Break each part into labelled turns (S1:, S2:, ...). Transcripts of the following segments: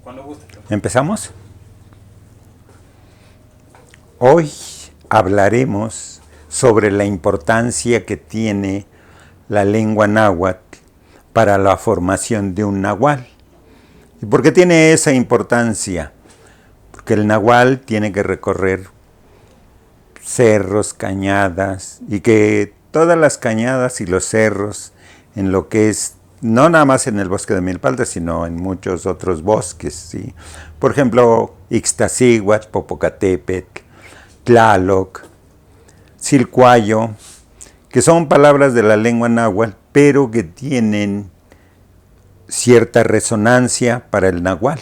S1: Cuando guste.
S2: ¿Empezamos? Hoy hablaremos sobre la importancia que tiene la lengua náhuatl para la formación de un nahual. ¿Y por qué tiene esa importancia? Porque el nahual tiene que recorrer cerros, cañadas, y que todas las cañadas y los cerros, en lo que es, no nada más en el bosque de Milpalta, sino en muchos otros bosques, ¿sí? Por ejemplo, Ixtaccíhuatl, Popocatépetl, Tlaloc, Cilcuayo, que son palabras de la lengua náhuatl, pero que tienen cierta resonancia para el nahual.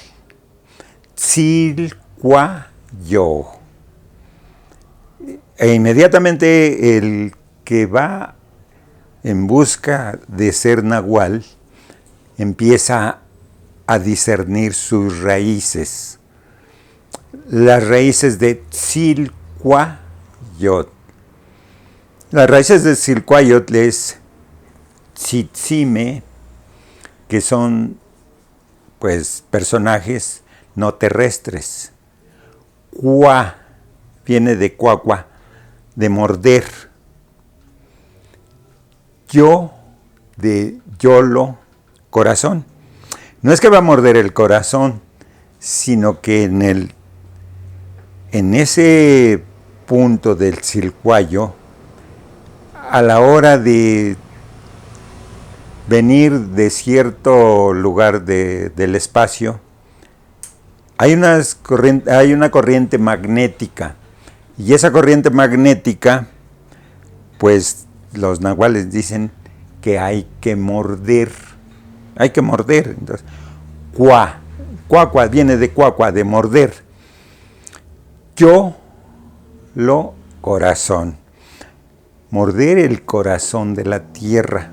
S2: Cilcuayo. E inmediatamente el que va en busca de ser nahual empieza a discernir sus raíces. Las raíces de Cilcuayot. Las raíces de Cilcuayot es Tzitzime, que son pues personajes no terrestres. Cua viene de cuacua, de morder. Yo, de yolo, corazón. No es que va a morder el corazón, sino que en ese punto del Cilcuayo, a la hora de venir de cierto lugar del espacio, hay una corriente magnética. Y esa corriente magnética, pues los nahuales dicen que hay que morder. Hay que morder. Entonces, cuacua viene de cuacua, de morder. Yo lo corazón. Morder el corazón de la tierra.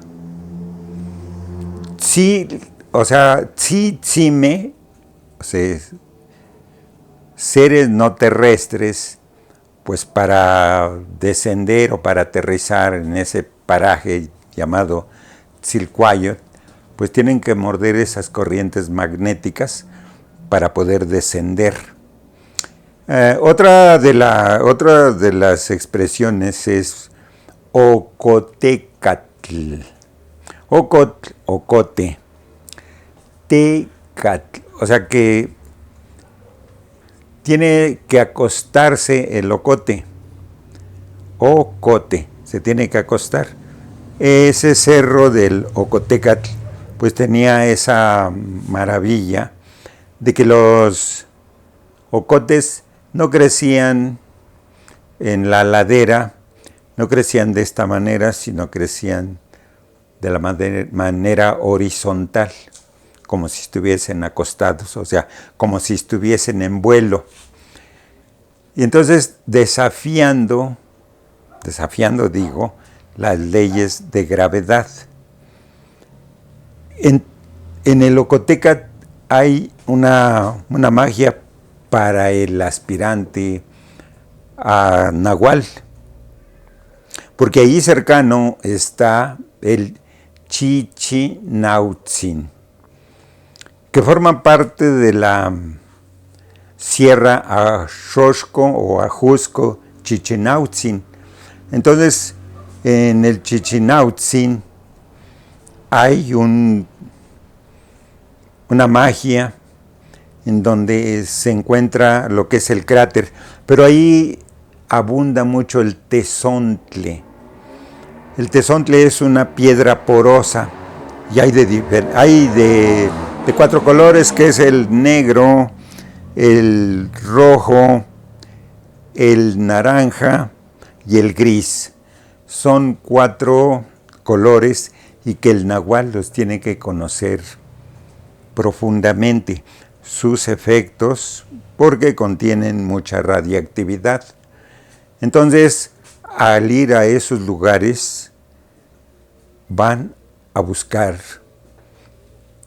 S2: Sí, o sea, tzitzime, o sea, seres no terrestres, pues para descender o para aterrizar en ese paraje llamado Cilcuayot, pues tienen que morder esas corrientes magnéticas para poder descender. Otra de las expresiones es ocotecatl. Ocote, tecatl, o sea que tiene que acostarse el ocote, se tiene que acostar. Ese cerro del Ocotecatl, pues tenía esa maravilla de que los ocotes no crecían en la ladera, no crecían de esta manera, sino crecían de la manera horizontal, como si estuviesen acostados, o sea, como si estuviesen en vuelo. Y entonces desafiando digo, las leyes de gravedad. En el Ocotecatl hay una magia para el aspirante a nahual, porque ahí cercano está el Chichinautzin, que forma parte de la Sierra Axoxco o Ajusco Chichinautzin. Entonces, en el Chichinautzin hay una magia en donde se encuentra lo que es el cráter, pero ahí abunda mucho el tezontle. El tezontle es una piedra porosa y hay de 4 colores, que es el negro, el rojo, el naranja y el gris. Son 4 colores y que el nahual los tiene que conocer profundamente, sus efectos, porque contienen mucha radiactividad. Entonces, al ir a esos lugares, van a buscar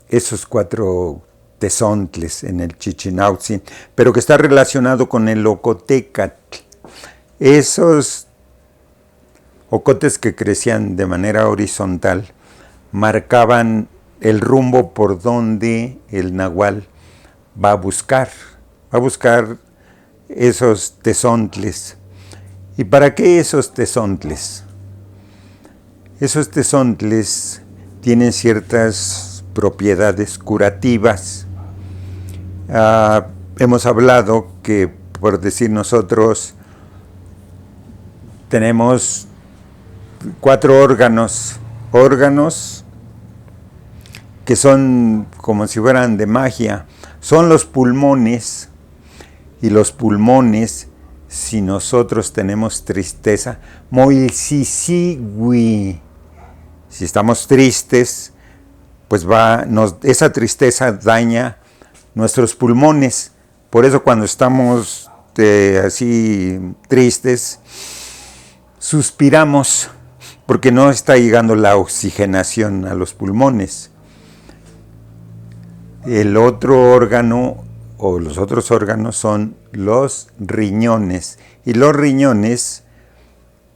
S2: esos 4 tezontles en el Chichinautzin, pero que está relacionado con el Ocotecatl. Esos ocotes que crecían de manera horizontal marcaban el rumbo por donde el nahual va a buscar esos tezontles. ¿Y para qué esos tezontles? Esos tezontles tienen ciertas propiedades curativas. Hemos hablado que, por decir nosotros, tenemos 4 órganos que son como si fueran de magia. Son los pulmones, y los pulmones, si nosotros tenemos tristeza, moilsisiwi, si estamos tristes, pues esa tristeza daña nuestros pulmones. Por eso cuando estamos así tristes, suspiramos, porque no está llegando la oxigenación a los pulmones. El otro órgano o los otros órganos son los riñones, y los riñones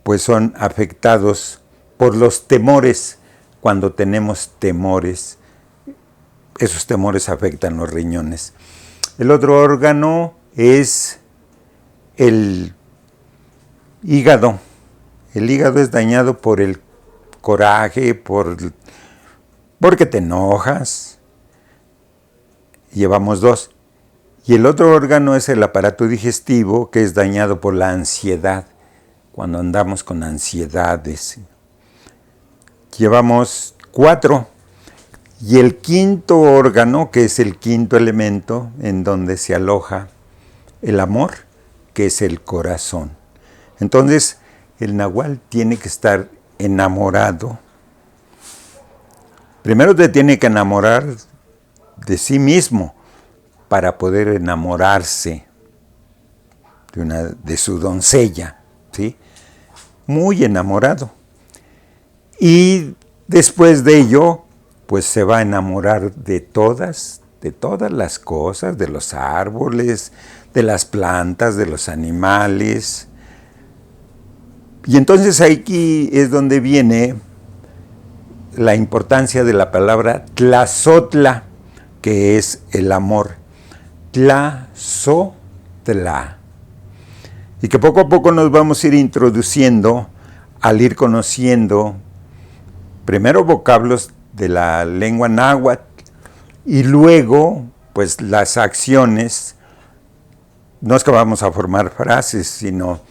S2: pues son afectados por los temores. Cuando tenemos temores, esos temores afectan los riñones. El otro órgano es el hígado. El hígado es dañado por el coraje, porque te enojas. Llevamos 2. Y el otro órgano es el aparato digestivo, que es dañado por la ansiedad, cuando andamos con ansiedades. Llevamos 4. Y el quinto órgano, que es el quinto elemento, en donde se aloja el amor, que es el corazón. Entonces, el nahual tiene que estar enamorado. Primero te tiene que enamorar de sí mismo para poder enamorarse de su doncella, ¿sí? Muy enamorado. Y después de ello, pues se va a enamorar de todas las cosas, de los árboles, de las plantas, de los animales. Y entonces aquí es donde viene la importancia de la palabra tlazotla, que es el amor. Tlazotla. Y que poco a poco nos vamos a ir introduciendo al ir conociendo primero vocablos de la lengua náhuatl y luego pues las acciones. No es que vamos a formar frases, sino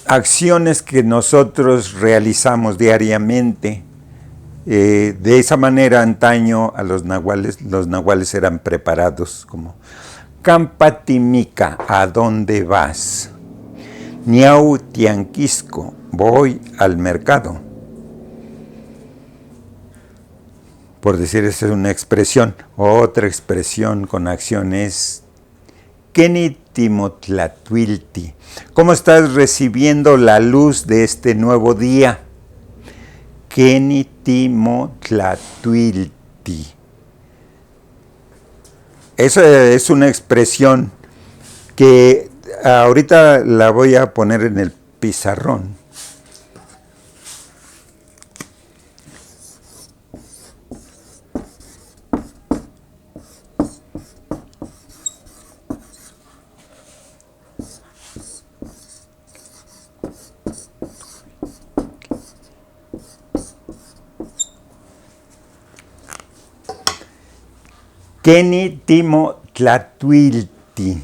S2: acciones que nosotros realizamos diariamente. De esa manera, antaño a los nahuales eran preparados como Campatimica, ¿a dónde vas? Niau tianquisco, voy al mercado. Por decir, esa es una expresión. Otra expresión con acciones. Kenitimotlatuilti. ¿Cómo estás recibiendo la luz de este nuevo día? Kenitimotlatuilti. Esa es una expresión que ahorita la voy a poner en el pizarrón. Kenitimotlatuilti.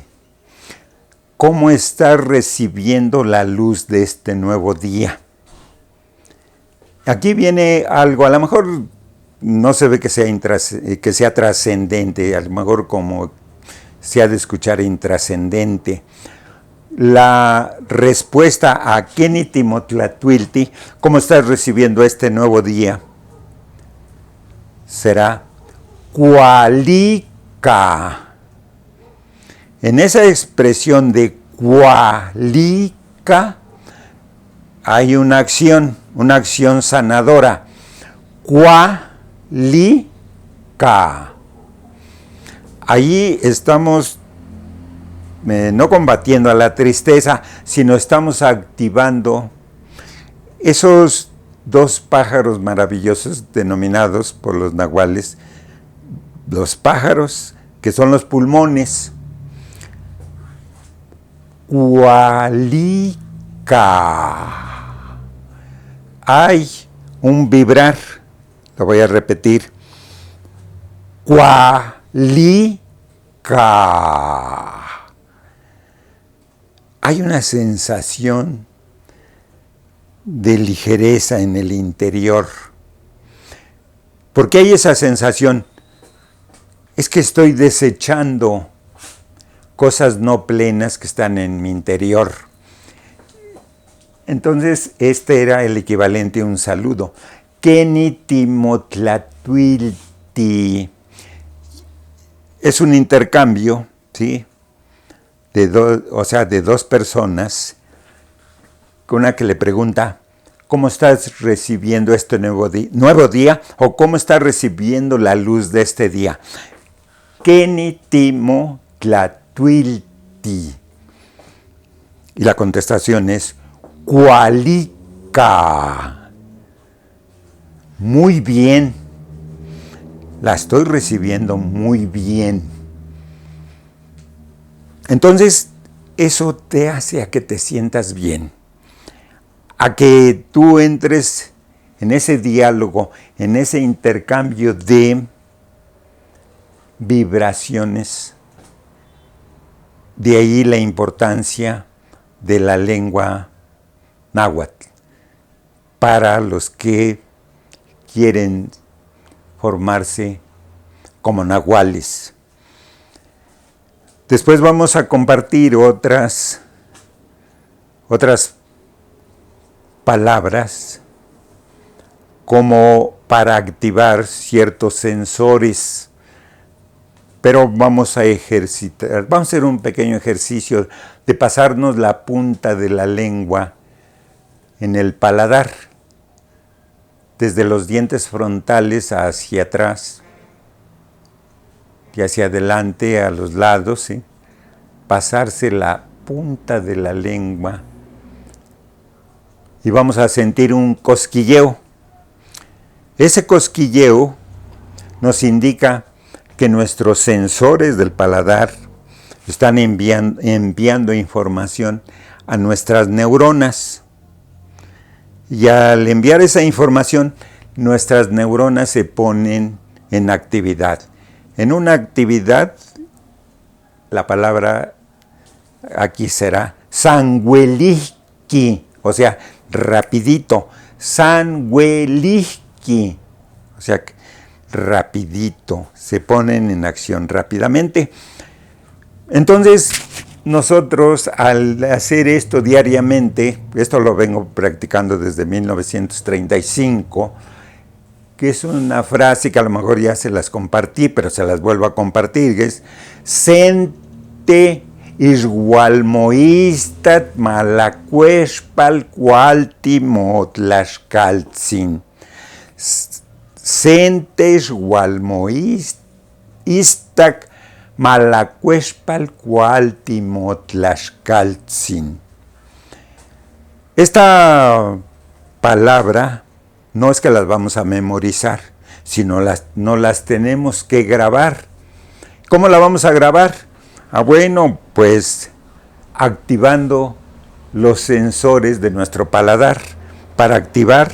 S2: ¿Cómo estás recibiendo la luz de este nuevo día? Aquí viene algo, a lo mejor no se ve que sea trascendente, a lo mejor como se ha de escuchar intrascendente. La respuesta a Kenitimotlatuilti, ¿cómo estás recibiendo este nuevo día? Será cualica. En esa expresión de cualica hay una acción sanadora. Cualica. Allí estamos no combatiendo a la tristeza, sino estamos activando esos 2 pájaros maravillosos denominados por los nahuales los pájaros, que son los pulmones. Cualica. Hay un vibrar, lo voy a repetir. Cualica. Hay una sensación de ligereza en el interior. ¿Por qué hay esa sensación? Es que estoy desechando cosas no plenas que están en mi interior. Entonces, este era el equivalente a un saludo. Kenitimotlatuilti. Es un intercambio, ¿sí? De dos personas, una que le pregunta, ¿cómo estás recibiendo este nuevo día? ¿O cómo estás recibiendo la luz de este día? Kenitimotlatuilti. Y la contestación es, Cualica. Muy bien. La estoy recibiendo muy bien. Entonces, eso te hace a que te sientas bien, a que tú entres en ese diálogo, en ese intercambio de vibraciones. De ahí la importancia de la lengua náhuatl para los que quieren formarse como nahuales. Después vamos a compartir otras palabras como para activar ciertos sensores. Pero vamos a ejercitar, vamos a hacer un pequeño ejercicio de pasarnos la punta de la lengua en el paladar, desde los dientes frontales hacia atrás y hacia adelante a los lados, ¿sí? Pasarse la punta de la lengua y vamos a sentir un cosquilleo. Ese cosquilleo nos indica que nuestros sensores del paladar están enviando información a nuestras neuronas. Y al enviar esa información, nuestras neuronas se ponen en actividad. En una actividad, la palabra aquí será sanguelihki, o sea, rapidito. Sanguelihki, o sea, rapidito, se ponen en acción rápidamente. Entonces, nosotros al hacer esto diariamente, esto lo vengo practicando desde 1935, que es una frase que a lo mejor ya se las compartí, pero se las vuelvo a compartir, que es Sente ixhualmoistat malacuexpal cualtimotlaxcaltzin. Sente ixhualmoistak malacuexpal cualtimotlaxcaltzin. Esta palabra no es que las vamos a memorizar, sino no las tenemos que grabar. ¿Cómo la vamos a grabar? Bueno, pues activando los sensores de nuestro paladar para activar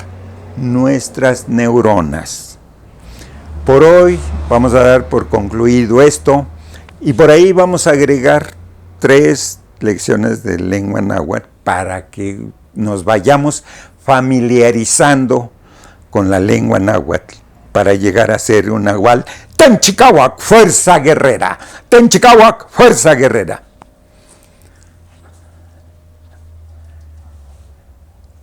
S2: nuestras neuronas. Por hoy vamos a dar por concluido esto y por ahí vamos a agregar 3 lecciones de lengua náhuatl para que nos vayamos familiarizando con la lengua náhuatl para llegar a ser un nahual. Tenchicahuac, fuerza guerrera. Tenchicahuac, fuerza guerrera.